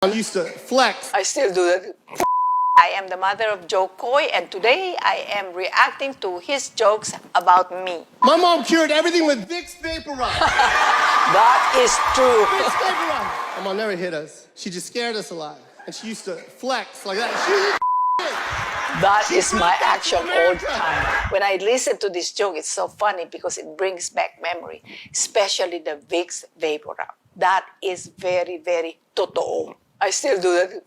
I used to flex. I still do that. I am the mother of JOKOY, and today I am reacting to his jokes about me. My mom cured everything with Vicks Vapor Rub. That is true. Vicks Vapor Rub. My mom never hit us. She just scared us a lot. And she used to flex like that. That is my actual old time. When I listen to this joke, it's so funny because it brings back memory, especially the Vicks Vapor Rub. That is very, very totoo. I still do that.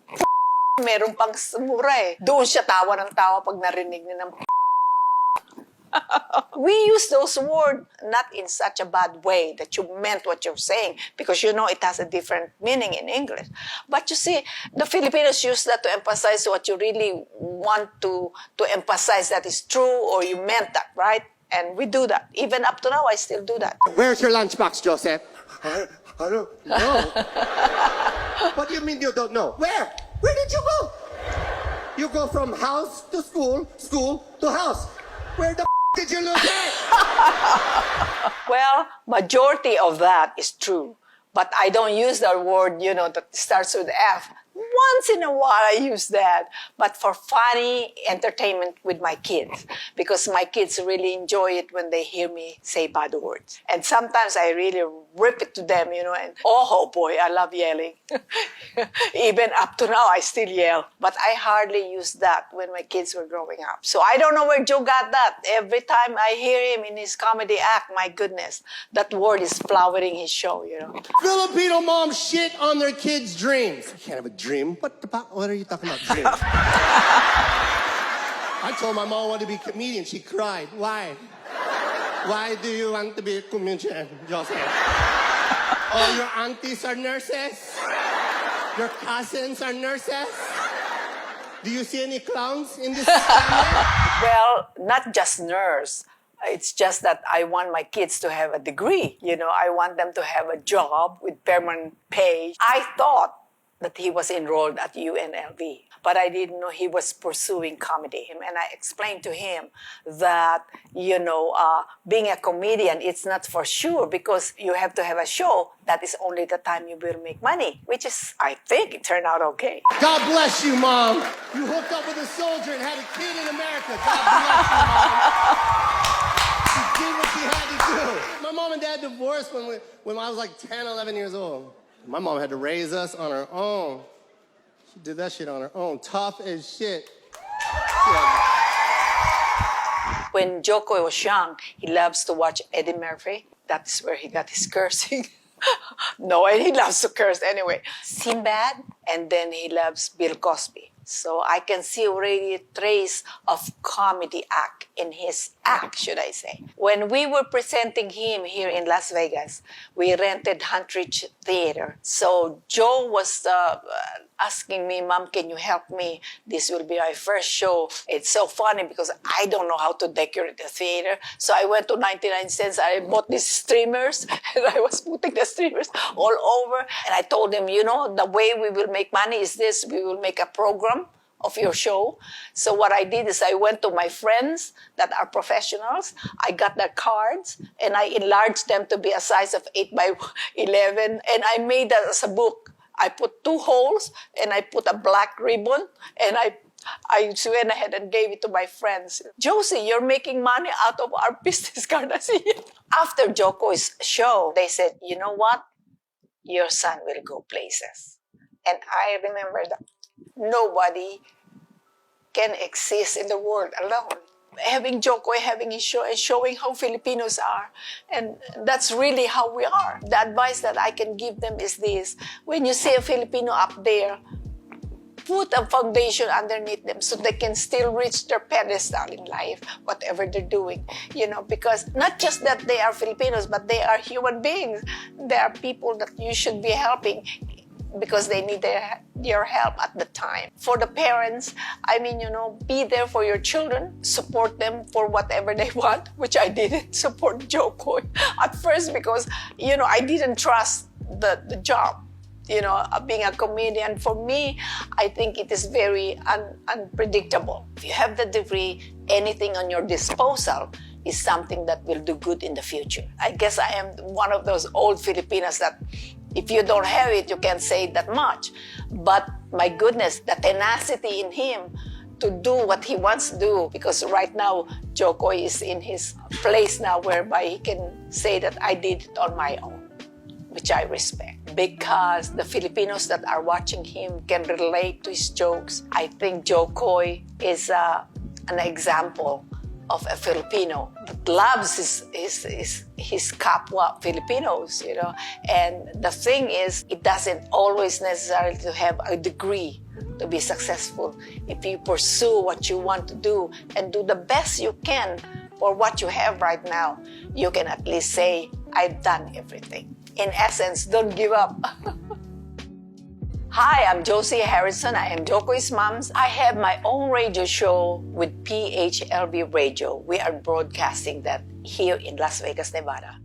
Meron pang mura eh. Doon siya tawa ng tawa pag narinig niya ng We use those words not in such a bad way that you meant what you're saying, because you know it has a different meaning in English. But you see, the Filipinos use that to emphasize what you really want to emphasize that is true or you meant that, right? And we do that. Even up to now, I still do that. Where's your lunchbox, Joseph? I don't know. What do you mean you don't know? Where? Where did you go? You go from house to school, school to house. Where the did you look at? Well, majority of that is true. But I don't use that word, you know, that starts with F. Once in a while I use that, but for funny entertainment with my kids, because my kids really enjoy it when they hear me say bad words. And sometimes I really rip it to them, you know, and oh boy, I love yelling. Even up to now, I still yell. But I hardly used that when my kids were growing up. So I don't know where Joe got that. Every time I hear him in his comedy act, my goodness, that word is flowering his show, you know. Filipino moms shit on their kids' dreams. You can't have a dream. What are you talking about, dreams? I told my mom I wanted to be a comedian. She cried. Why? Why do you want to be a comedian, Joseph? Oh, your aunties are nurses? Your cousins are nurses? Do you see any clowns in this family? Well, not just nurse. It's just that I want my kids to have a degree. You know, I want them to have a job with permanent pay. I thought that he was enrolled at UNLV, but I didn't know he was pursuing comedy. And I explained to him that, you know, being a comedian, it's not for sure, because you have to have a show. That is only the time you will make money, which is, I think, it turned out okay. God bless you, Mom. You hooked up with a soldier and had a kid in America. God bless you, Mom. She did what she had to do. My mom and dad divorced when I was like 10, 11 years old. My mom had to raise us on her own. She did that shit on her own. Tough as shit. Yeah. When JOKOY was young, he loves to watch Eddie Murphy. That's where he got his cursing. No, and he loves to curse anyway. Sinbad, and then he loves Bill Cosby. So I can see already a trace of comedy act in his act, should I say. When we were presenting him here in Las Vegas, we rented Huntridge Theater. So Joe was asking me, Mom, can you help me? This will be our first show. It's so funny because I don't know how to decorate the theater. So I went to 99 cents. I bought these streamers, and I was putting the streamers all over. And I told him, you know, the way we will make money is this. We will make a program of your show. So what I did is I went to my friends that are professionals. I got their cards and I enlarged them to be a size of 8 by 11. And I made that as a book. I put 2 holes and I put a black ribbon, and I went ahead and gave it to my friends. Josie, you're making money out of our business card. I see it. After JOKOY's show, they said, you know what? Your son will go places. And I remember that nobody can exist in the world alone. Having JOKOY, having his show, and showing how Filipinos are. And that's really how we are. The advice that I can give them is this. When you see a Filipino up there, put a foundation underneath them so they can still reach their pedestal in life, whatever they're doing. You know, because not just that they are Filipinos, but they are human beings. They are people that you should be helping because they need your help at the time. For the parents, I mean, you know, be there for your children, support them for whatever they want, which I didn't support JOKOY at first because, you know, I didn't trust the job. You know, being a comedian, for me, I think it is very unpredictable. If you have the degree, anything on your disposal is something that will do good in the future. I guess I am one of those old Filipinas that If you don't have it, you can't say that much. But my goodness, the tenacity in him to do what he wants to do, because right now, JOKOY is in his place now whereby he can say that I did it on my own, which I respect. Because the Filipinos that are watching him can relate to his jokes. I think JOKOY is an example of a Filipino that loves his kapwa Filipinos, you know. And the thing is, it doesn't always necessarily to have a degree to be successful. If you pursue what you want to do and do the best you can for what you have right now, you can at least say, I've done everything. In essence, don't give up. Hi, I'm Josie Harrison. I am JOKOY's mom. I have my own radio show with PHLB Radio. We are broadcasting that here in Las Vegas, Nevada.